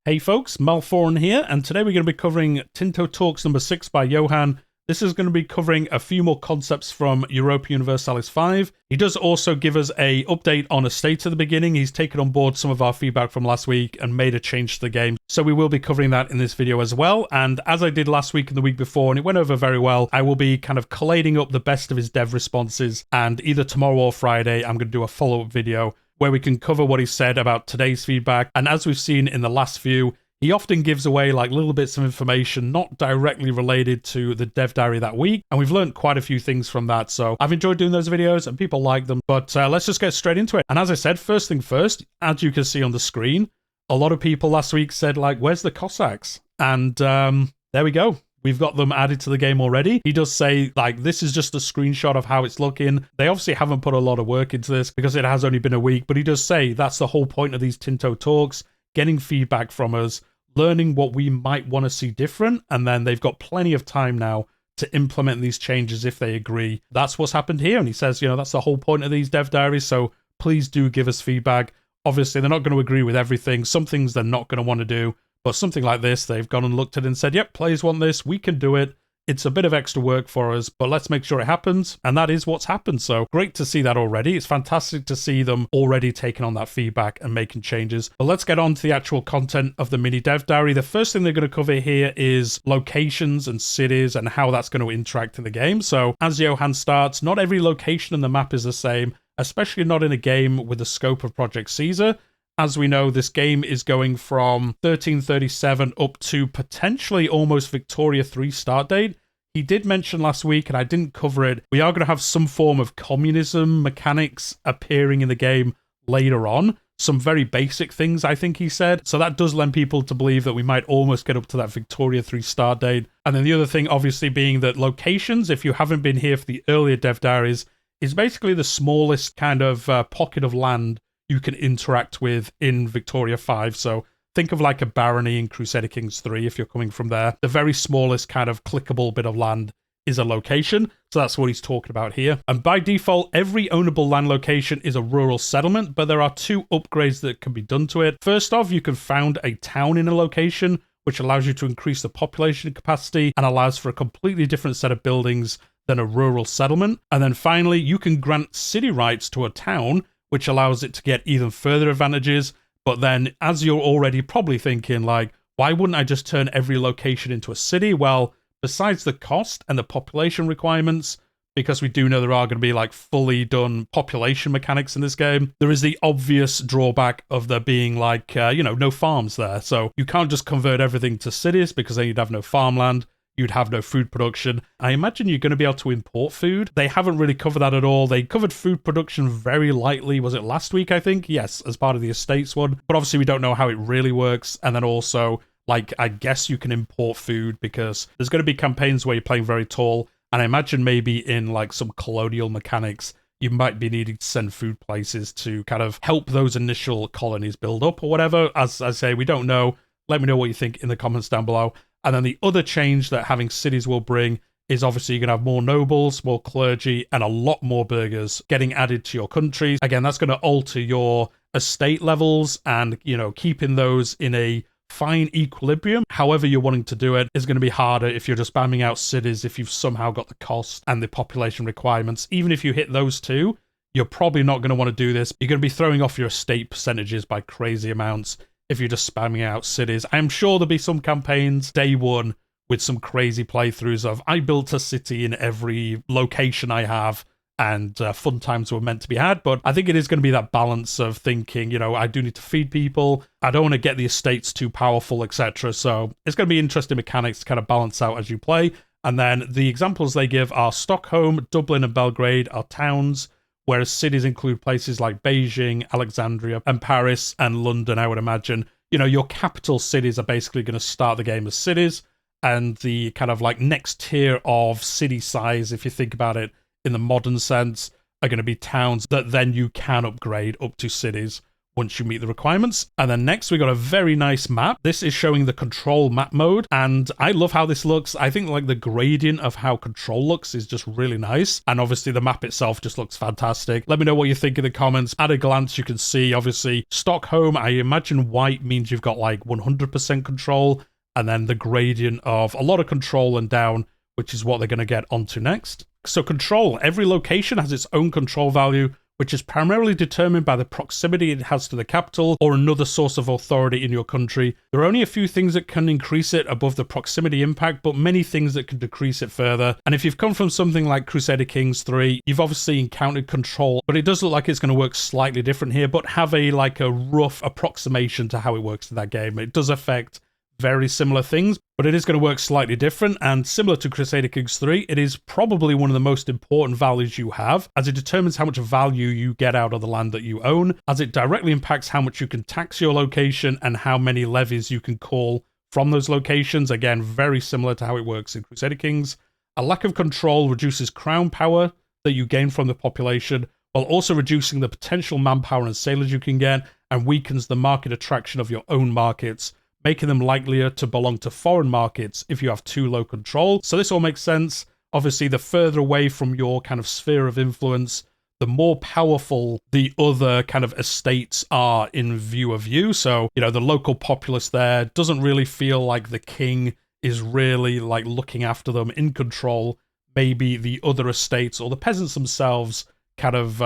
Hey folks, Malforian here, and today we're going to be covering Tinto Talks number 6 by Johan. This is going to be covering a few more concepts from Europa Universalis 5. He does also give us a update on a state at the beginning. He's taken on board some of our feedback from last week and made a change to the game. So we will be covering that in this video as well. And as I did last week and the week before, and it went over very well, I will be kind of collating up the best of his dev responses. And either tomorrow or Friday, I'm going to do a follow-up video where we can cover what he said about today's feedback. And as we've seen in the last few, he often gives away like little bits of information not directly related to the dev diary that week, and we've learned quite a few things from that. So I've enjoyed doing those videos and people like them, but let's just get straight into it. And as I said, first thing first, as you can see on the screen, a lot of people last week said like, where's the Cossacks? And there we go. We've got them added to the game already. He does say, like, this is just a screenshot of how it's looking. They obviously haven't put a lot of work into this because it has only been a week, but he does say that's the whole point of these Tinto Talks, getting feedback from us, learning what we might want to see different, and then they've got plenty of time now to implement these changes if they agree. That's what's happened here, and he says, you know, that's the whole point of these dev diaries, so please do give us feedback. Obviously, they're not going to agree with everything. Some things they're not going to want to do. But something like this, they've gone and looked at it and said, yep, players want this, we can do it. It's a bit of extra work for us, but let's make sure it happens. And that is what's happened. So great to see that already. It's fantastic to see them already taking on that feedback and making changes. But let's get on to the actual content of the mini dev diary. The first thing they're going to cover here is locations and cities and how that's going to interact in the game. So as Johan starts, not every location in the map is the same, especially not in a game with the scope of Project Caesar. As we know, this game is going from 1337 up to potentially almost Victoria 3 start date. He did mention last week, and I didn't cover it, we are going to have some form of communism mechanics appearing in the game later on. Some very basic things, I think he said. So that does lend people to believe that we might almost get up to that Victoria 3 start date. And then the other thing, obviously, being that locations, if you haven't been here for the earlier dev diaries, is basically the smallest kind of pocket of land you can interact with in Victoria 5. So think of like a barony in Crusader Kings 3 if you're coming from there. The very smallest kind of clickable bit of land is a location. So that's what he's talking about here. And by default, every ownable land location is a rural settlement, but there are two upgrades that can be done to it. First off, you can found a town in a location, which allows you to increase the population capacity and allows for a completely different set of buildings than a rural settlement. And then finally, you can grant city rights to a town, which allows it to get even further advantages. But then, as you're already probably thinking, like, why wouldn't I just turn every location into a city? Well, besides the cost and the population requirements, because we do know there are going to be like fully done population mechanics in this game, there is the obvious drawback of there being like, no farms there. So you can't just convert everything to cities because then you'd have no farmland. You'd have no food production. I imagine you're going to be able to import food. They haven't really covered that at all. They covered food production very lightly. Was it last week, I think? Yes, as part of the estates one. But obviously we don't know how it really works. And then also, like, I guess you can import food because there's going to be campaigns where you're playing very tall. And I imagine maybe in like some colonial mechanics, you might be needing to send food places to kind of help those initial colonies build up or whatever. As I say, we don't know. Let me know what you think in the comments down below. And then the other change that having cities will bring is obviously you're going to have more nobles, more clergy, and a lot more burghers getting added to your countries. Again, that's going to alter your estate levels and, keeping those in a fine equilibrium. However you're wanting to do it is going to be harder if you're just spamming out cities, if you've somehow got the cost and the population requirements. Even if you hit those two, you're probably not going to want to do this. You're going to be throwing off your estate percentages by crazy amounts if you're just spamming out cities. I'm sure there'll be some campaigns day one with some crazy playthroughs of I built a city in every location I have, and fun times were meant to be had. But I think it is going to be that balance of thinking, I do need to feed people. I don't want to get the estates too powerful, etc. So it's going to be interesting mechanics to kind of balance out as you play. And then the examples they give are Stockholm, Dublin, and Belgrade are towns, whereas cities include places like Beijing, Alexandria, and Paris, and London, I would imagine. Your capital cities are basically going to start the game as cities, and the kind of like next tier of city size, if you think about it in the modern sense, are going to be towns that then you can upgrade up to cities, once you meet the requirements. And then next we got a very nice map. This is showing the control map mode, and I love how this looks. I think like the gradient of how control looks is just really nice, and obviously the map itself just looks fantastic. Let me know what you think in the comments. At a glance you can see obviously Stockholm, I imagine white means you've got like 100% control, and then the gradient of a lot of control and down, which is what they're going to get onto next. So control, every location has its own control value, which is primarily determined by the proximity it has to the capital or another source of authority in your country. There are only a few things that can increase it above the proximity impact, but many things that can decrease it further. And if you've come from something like Crusader Kings 3, you've obviously encountered control, but it does look like it's going to work slightly different here, but have a rough approximation to how it works in that game. It does affect very similar things, but it is going to work slightly different, and similar to Crusader Kings 3, it is probably one of the most important values you have, as it determines how much value you get out of the land that you own, as it directly impacts how much you can tax your location and how many levies you can call from those locations. Again, very similar to how it works in Crusader Kings. A lack of control reduces crown power that you gain from the population, while also reducing the potential manpower and sailors you can get, and weakens the market attraction of your own markets, making them likelier to belong to foreign markets if you have too low control. So this all makes sense. Obviously, the further away from your kind of sphere of influence, the more powerful the other kind of estates are in view of you. So, you know, the local populace there doesn't really feel like the king is really like looking after them, in control. Maybe the other estates or the peasants themselves kind of,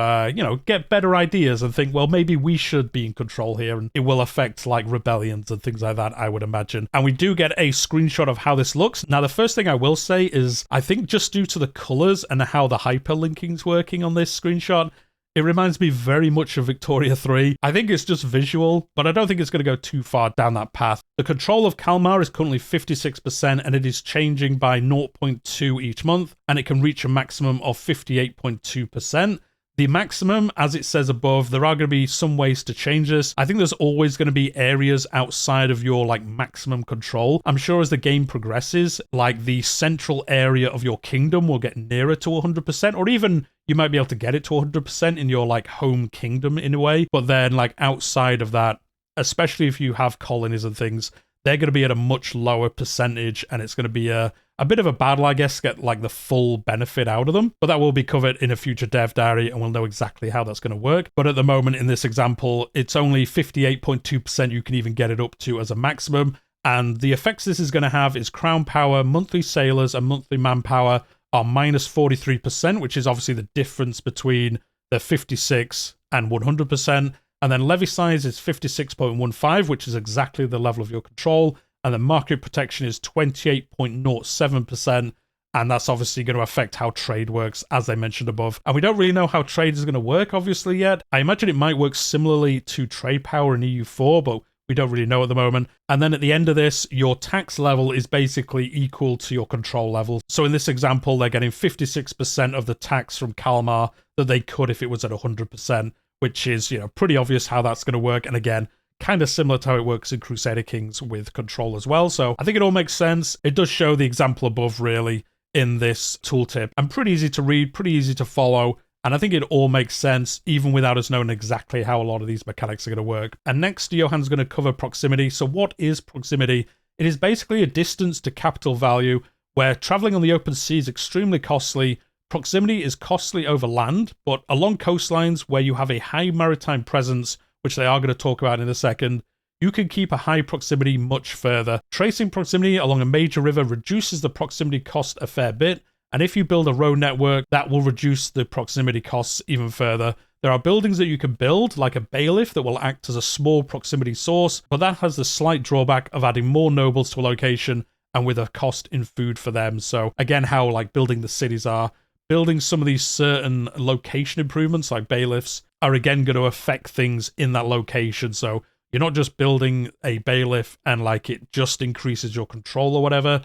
get better ideas and think, well, maybe we should be in control here, and it will affect like rebellions and things like that, I would imagine. And we do get a screenshot of how this looks. Now, the first thing I will say is, I think just due to the colors and how the hyperlinking's working on this screenshot, it reminds me very much of Victoria 3. I think it's just visual, but I don't think it's going to go too far down that path. The control of Kalmar is currently 56%, and it is changing by 0.2 each month, and it can reach a maximum of 58.2%. The maximum, as it says above, there are going to be some ways to change this. I think there's always going to be areas outside of your like maximum control. I'm sure as the game progresses, like the central area of your kingdom will get nearer to 100%, or even you might be able to get it to 100% in your like home kingdom in a way. But then like outside of that, especially if you have colonies and things, they're going to be at a much lower percentage, and it's going to be a bit of a battle, I guess, to get like the full benefit out of them. But that will be covered in a future dev diary, and we'll know exactly how that's going to work. But at the moment in this example, it's only 58.2% you can even get it up to as a maximum. And the effects this is going to have is crown power, monthly sailors, and monthly manpower are minus 43%, which is obviously the difference between the 56 and 100%. And then levy size is 56.15, which is exactly the level of your control. And the market protection is 28.07%. And that's obviously going to affect how trade works, as I mentioned above. And we don't really know how trade is going to work, obviously, yet. I imagine it might work similarly to trade power in EU4, but we don't really know at the moment. And then at the end of this, your tax level is basically equal to your control level. So in this example, they're getting 56% of the tax from Kalmar that they could if it was at 100%. Which is, pretty obvious how that's going to work. And again, kind of similar to how it works in Crusader Kings with control as well. So I think it all makes sense. It does show the example above, really, in this tooltip. And pretty easy to read, pretty easy to follow. And I think it all makes sense, even without us knowing exactly how a lot of these mechanics are going to work. And next, Johan's going to cover proximity. So what is proximity? It is basically a distance to capital value, where traveling on the open sea is extremely costly. Proximity is costly over land, but along coastlines where you have a high maritime presence, which they are going to talk about in a second, you can keep a high proximity much further. Tracing proximity along a major river reduces the proximity cost a fair bit, and if you build a road network, that will reduce the proximity costs even further. There are buildings that you can build, like a bailiff, that will act as a small proximity source, but that has the slight drawback of adding more nobles to a location and with a cost in food for them. So again, how like building the cities are. Building some of these certain location improvements like bailiffs are again going to affect things in that location. So you're not just building a bailiff and like it just increases your control or whatever.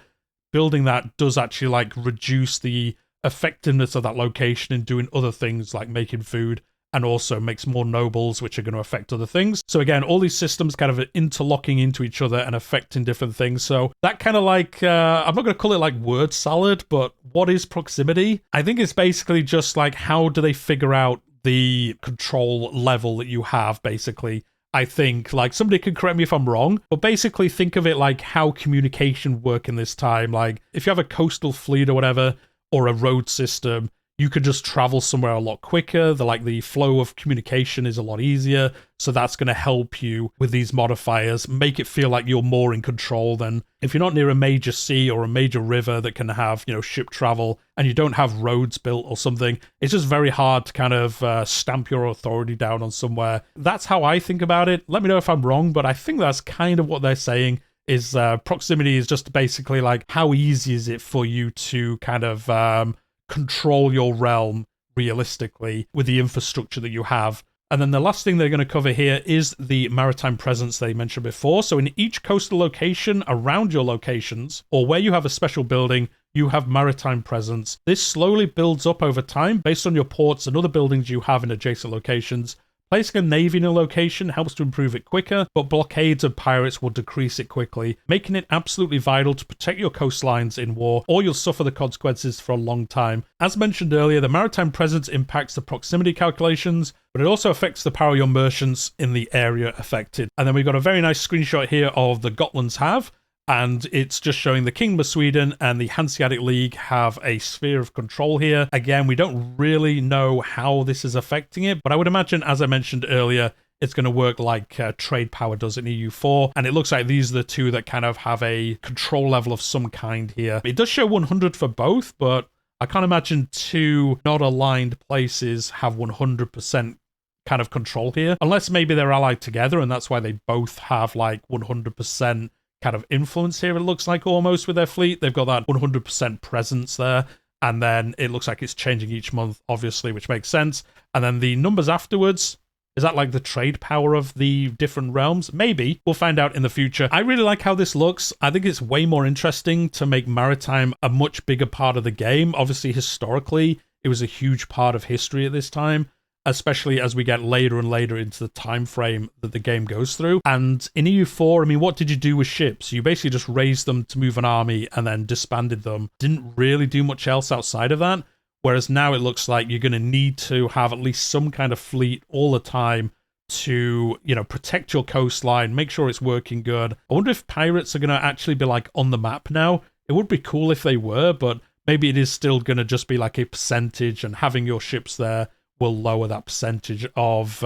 Building that does actually like reduce the effectiveness of that location in doing other things like making food, and also makes more nobles, which are going to affect other things. So again, all these systems kind of interlocking into each other and affecting different things. So that kind of like, I'm not going to call it like word salad, but what is proximity? I think it's basically just like, how do they figure out the control level that you have, basically? I think. Like, somebody can correct me if I'm wrong, but basically think of it like how communication work in this time. Like, if you have a coastal fleet or whatever, or a road system, you could just travel somewhere a lot quicker. The flow of communication is a lot easier. So that's going to help you with these modifiers, make it feel like you're more in control than if you're not near a major sea or a major river that can have, ship travel, and you don't have roads built or something. It's just very hard to kind of stamp your authority down on somewhere. That's how I think about it. Let me know if I'm wrong, but I think that's kind of what they're saying. Is proximity is just basically like, how easy is it for you to kind of control your realm realistically with the infrastructure that you have. And then the last thing they're going to cover here is the maritime presence they mentioned before. So in each coastal location around your locations, or where you have a special building, you have maritime presence. This slowly builds up over time based on your ports and other buildings you have in adjacent locations. Placing a navy in a location helps to improve it quicker, but blockades of pirates will decrease it quickly, making it absolutely vital to protect your coastlines in war, or you'll suffer the consequences for a long time. As mentioned earlier, the maritime presence impacts the proximity calculations, but it also affects the power of your merchants in the area affected. And then we've got a very nice screenshot here of the Gotlands have, and it's just showing the Kingdom of Sweden and the Hanseatic League have a sphere of control here. Again, we don't really know how this is affecting it, but I would imagine, as I mentioned earlier, it's going to work like trade power does in EU4, and it looks like these are the two that kind of have a control level of some kind here. It does show 100 for both, but I can't imagine two not aligned places have 100% kind of control here, unless maybe they're allied together, and that's why they both have like 100% kind of influence here, it looks like, almost with their fleet. They've got that 100% presence there, and then it looks like it's changing each month, obviously, which makes sense. And then the numbers afterwards, is that like the trade power of the different realms? Maybe. We'll find out in the future. I really like how this looks. I think it's way more interesting to make maritime a much bigger part of the game. Obviously, historically, it was a huge part of history at this time, especially as we get later and later into the time frame that the game goes through. And in EU4, I mean, what did you do with ships? You basically just raised them to move an army and then disbanded them. Didn't really do much else outside of that. Whereas now it looks like you're going to need to have at least some kind of fleet all the time to, protect your coastline, make sure it's working good. I wonder if pirates are going to actually be like on the map now. It would be cool if they were, but maybe it is still going to just be like a percentage, and having your ships there will lower that percentage of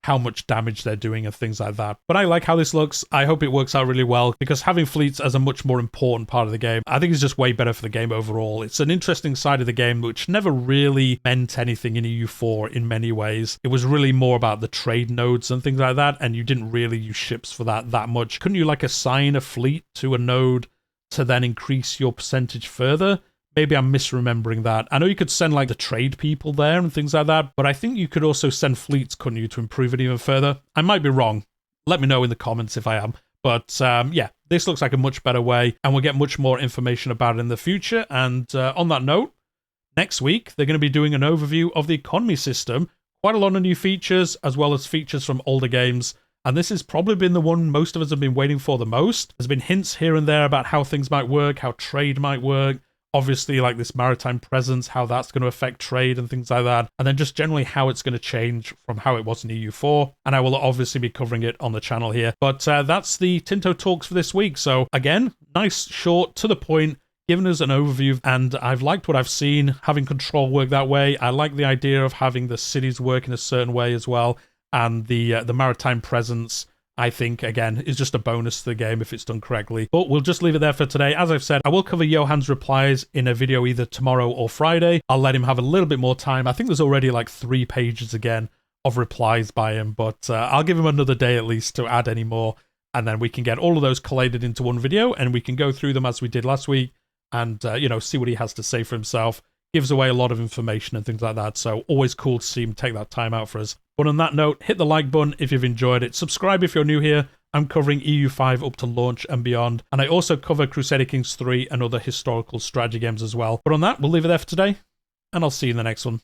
how much damage they're doing and things like that. But I like how this looks. I hope it works out really well, because having fleets as a much more important part of the game, I think is just way better for the game overall. It's an interesting side of the game which never really meant anything in EU4 in many ways. It was really more about the trade nodes and things like that, and you didn't really use ships for that much. Couldn't you like assign a fleet to a node to then increase your percentage further? Maybe I'm misremembering that. I know you could send like the trade people there and things like that, but I think you could also send fleets, couldn't you, to improve it even further? I might be wrong. Let me know in the comments if I am. But yeah, this looks like a much better way, and we'll get much more information about it in the future. And on that note, next week, they're going to be doing an overview of the economy system. Quite a lot of new features, as well as features from older games. And this has probably been the one most of us have been waiting for the most. There's been hints here and there about how things might work, how trade might work. Obviously, like this maritime presence, how that's going to affect trade and things like that. And then just generally how it's going to change from how it was in EU4. And I will obviously be covering it on the channel here. But that's the Tinto Talks for this week. So again, nice, short, to the point, giving us an overview. And I've liked what I've seen, having control work that way. I like the idea of having the cities work in a certain way as well. And the maritime presence, I think, again, is just a bonus to the game if it's done correctly. But we'll just leave it there for today. As I've said, I will cover Johan's replies in a video either tomorrow or Friday. I'll let him have a little bit more time. I think there's already like 3 pages again of replies by him, but I'll give him another day at least to add any more. And then we can get all of those collated into one video, and we can go through them as we did last week and, see what he has to say for himself. Gives away a lot of information and things like that. So always cool to see him take that time out for us. But on that note, hit the like button if you've enjoyed it. Subscribe if you're new here. I'm covering EU5 up to launch and beyond. And I also cover Crusader Kings 3 and other historical strategy games as well. But on that, we'll leave it there for today, and I'll see you in the next one.